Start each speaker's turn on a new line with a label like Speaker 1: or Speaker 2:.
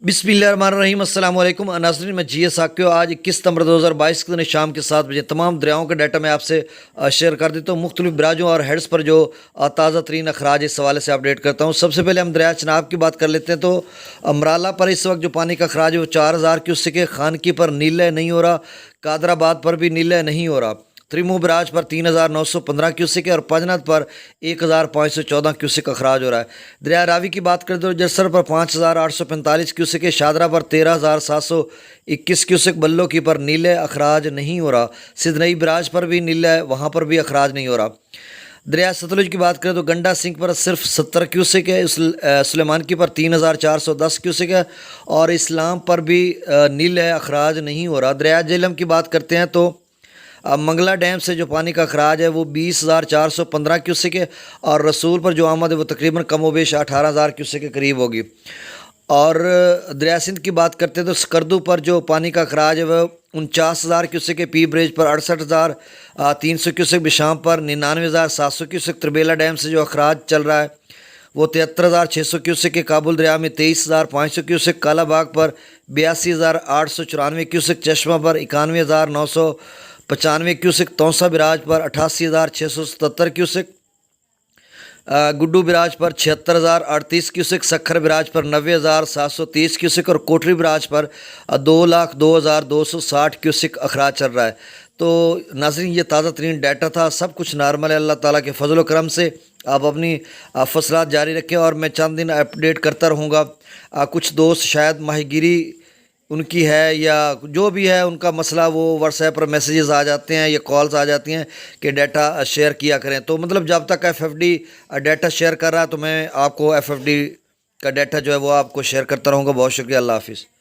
Speaker 1: बिस्मिल्लाहिर्रहमानिर्रहीम। अस्सलाम वालेकुम नाज़रीन, मैं जी साकियो। आज 21 सितंबर 2022 के दिन शाम के 7 बजे तमाम दरियाओं का डाटा मैं आपसे शेयर कर देता हूँ। मुख्तलिफ बराजों और हेड्स पर जो ताज़ा तरीन अखराज इस हवाले से अपडेट करता हूँ। सबसे पहले हम दरिया चनाब की बात कर लेते हैं। तो अमराला पर इस वक्त जो पानी का अखराज है वो 4000 क्यूसेक है। खानकी पर नीले नहीं हो रहा, कादराबाद पर भी नीले नहीं हो रहा। त्रिमू बराज पर 3915 क्यूसेक है और पजनत पर 1514 क्यूसेक अखराज हो रहा है। दरिया रावी की बात करें तो जसर पर 5845 क्यूसेक है। शादरा पर 13721 क्यूसेक। बल्लो की पर नीले अखराज नहीं हो रहा। सिदनई बराज पर भी नीला है, वहाँ पर भी अखराज नहीं हो रहा। दरिया सतलुज की बात करें तो गंडा सिंह पर सिर्फ 70 क्यूसेक है। सुलेमान की पर 3410 क्यूसेक है और इस्लाम पर भी नील है, अखराज नहीं हो रहा। दरिया झेलम की बात करते हैं तो मंगला डैम से जो पानी का अखराज है वो 20,415 क्यूसेक है और रसूल पर जो आमद है वो तकरीबन कम व बेश 18,000 क्यूसेक के करीब होगी। और दरिया सिंध की बात करते हैं तो स्कर्दू पर जो पानी का अखराज है वह 49,000 क्यूसेक है। पी ब्रिज पर 68,300 क्यूसेक। बिशाम पर 99,700 क्यूसेक। त्रिबेला डैम से जो अखराज चल रहा है वो 73,600 क्यूसेक है। काबुल दरिया में 23,500 क्यूसेक। कालाबाग पर 82,894 क्यूसेक। चश्मा पर 91,995 क्यूसेक। तौसा बिराज पर 88,677 क्यूसेक। गुड्डू बिराज पर 76,038 क्यूसेक। सखर बिराज पर 90,730 क्यूसेक और कोटरी बिराज पर 2,02,260 क्यूसेक अखराज चल रहा है। तो नाज़रीन, ये ताज़ा तरीन डाटा था। सब कुछ नॉर्मल है। अल्लाह ताला के फजल व करम से आप अपनी फसलात जारी रखें और मैं चंद दिन अपडेट करता रहूँगा। कुछ दोस्त शायद माहीगीरी उनकी है या जो भी है उनका मसला, वो व्हाट्सएप पर मैसेजेस आ जाते हैं या कॉल्स आ जाती हैं कि डाटा शेयर किया करें। तो मतलब जब तक एफएफडी डाटा शेयर कर रहा है तो मैं आपको एफएफडी का डाटा जो है वो आपको शेयर करता रहूँगा। बहुत शुक्रिया। अल्लाह हाफिज़।